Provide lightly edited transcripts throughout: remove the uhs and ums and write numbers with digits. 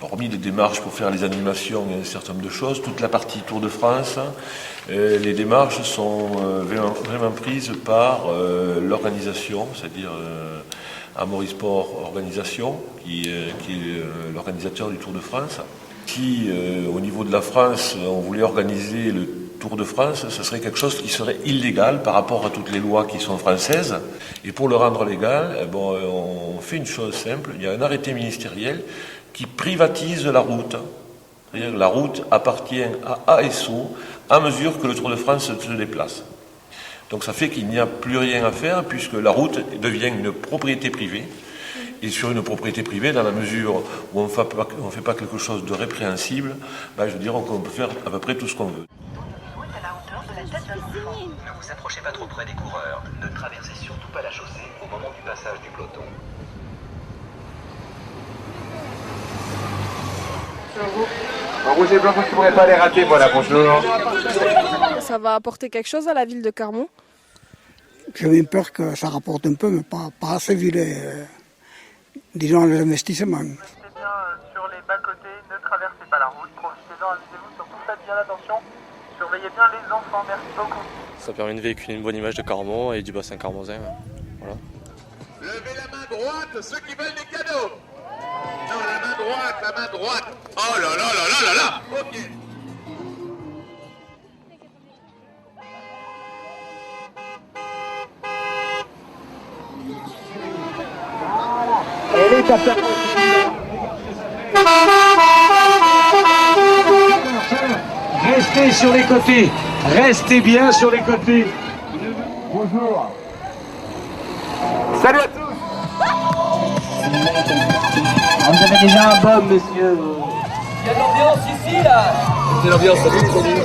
Hormis des démarches pour faire les animations et un certain nombre de choses, toute la partie Tour de France, les démarches sont vraiment prises par l'organisation, c'est-à-dire Amaury-Sport Organisation, qui est l'organisateur du Tour de France. Si au niveau de la France, on voulait organiser le Tour de France, ce serait quelque chose qui serait illégal par rapport à toutes les lois qui sont françaises. Et pour le rendre légal, on fait une chose simple, il y a un arrêté ministériel qui privatise la route. C'est-à-dire que la route appartient à ASO à mesure que le Tour de France se déplace. Donc ça fait qu'il n'y a plus rien à faire puisque la route devient une propriété privée. Et sur une propriété privée, dans la mesure où on ne fait pas quelque chose de répréhensible, je veux dire qu'on peut faire à peu près tout ce qu'on veut. Ne vous approchez pas trop près des coureurs. Ne traversez surtout pas la chaussée au moment du passage du peloton. En rouge et blanc, vous ne pourrez pas les rater, voilà, bonjour. Ça va apporter quelque chose à la ville de Carmont? J'ai même peur que ça rapporte un peu, mais pas assez vu les investissements. Restez bien sur les bas-côtés, ne traversez pas la route, profitez-en, amusez-vous, surtout faites bien attention, surveillez bien les enfants, merci beaucoup. Ça permet de véhiculer une bonne image de Carmont et du bassin carmonzin. Voilà. Levez la main droite, ceux qui veulent des cadeaux. Non, la main droite. Oh là là là là là là. Ok. Restez sur les côtés, restez bien sur les côtés. Bonjour. Salut à tous. Vous avez déjà un bum, monsieur. Il y a de l'ambiance ici, là. C'est l'ambiance, ça fait trop bien.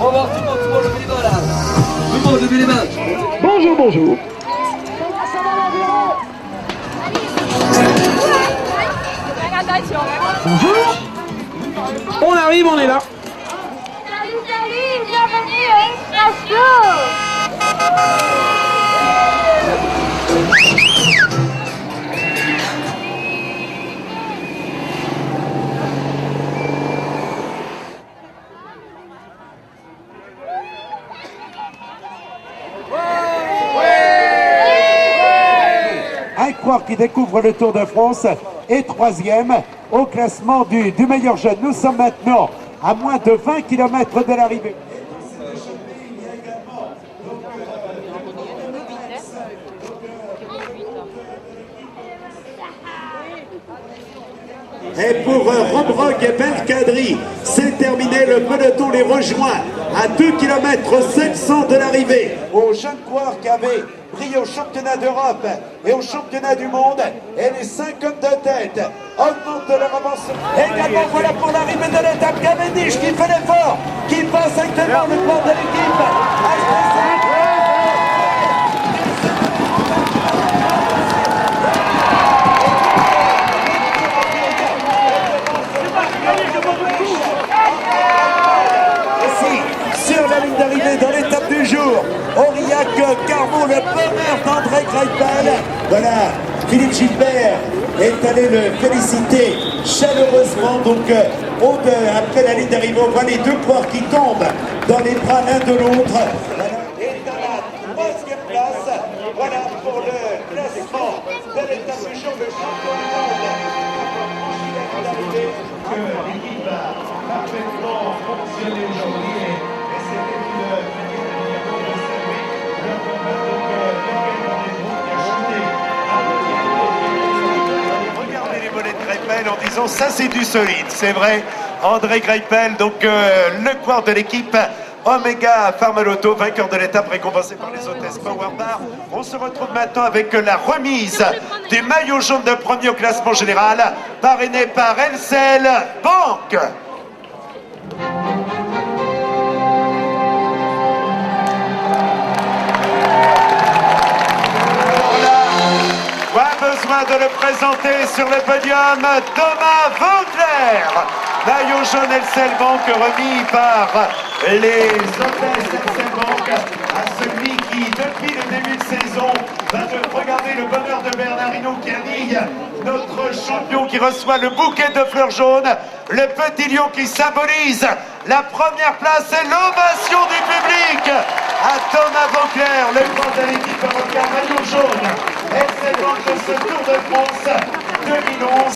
On va voir tout le monde lever les mains, là. Tout le monde lever les mains. Bonjour, bonjour. Bonjour. On arrive, on est là. Salut, bienvenue à Extraso. Un coureur qui découvre le Tour de France est troisième au classement du meilleur jeune. Nous sommes maintenant à moins de 20 km de l'arrivée. Et pour Robrock et Belcadri, c'est terminé, le peloton les rejoint à 2 km 700 de l'arrivée. Aux jeunes coureurs qui avaient brillé au championnat d'Europe et au championnat du monde, et les 5 hommes de tête augmentent leur avancement. Également, voilà pour l'arrivée de l'étape, Cavendish qui fait l'effort, qui passe actuellement le plan de l'équipe. Sur la ligne d'arrivée dans l'étape du jour, Aurillac Carmont, le bonheur d'André Greipel. Voilà, Philippe Gilbert est allé le féliciter chaleureusement. Donc, après la ligne d'arrivée, on voit les deux coureurs qui tombent dans les bras l'un de l'autre. Voilà. Et dans la troisième place, voilà pour le classement de l'étape du jour, le champion du monde. L'équipe a parfaitement fonctionné aujourd'hui. Regardez les mollets de Greipel en disant ça c'est du solide, c'est vrai. André Greipel, donc le coureur de l'équipe Omega Pharma-Lotto, vainqueur de l'étape récompensé par les hôtesses Powerbar. On se retrouve maintenant avec la remise du maillot jaune de premier au classement général, parrainé par LCL Banque. Pas besoin de le présenter sur le podium, Thomas Vauclair. Maillot jaune LCL Banque remis par les hôtesses LCL Banque à celui qui, depuis le début de saison, va de regarder le bonheur de Bernardino qui anille notre champion qui reçoit le bouquet de fleurs jaunes, le petit lion qui symbolise la première place et l'ovation du public à Thomas Vauclair, le grand de l'équipe européen maillot jaune. Excellent de ce Tour de France.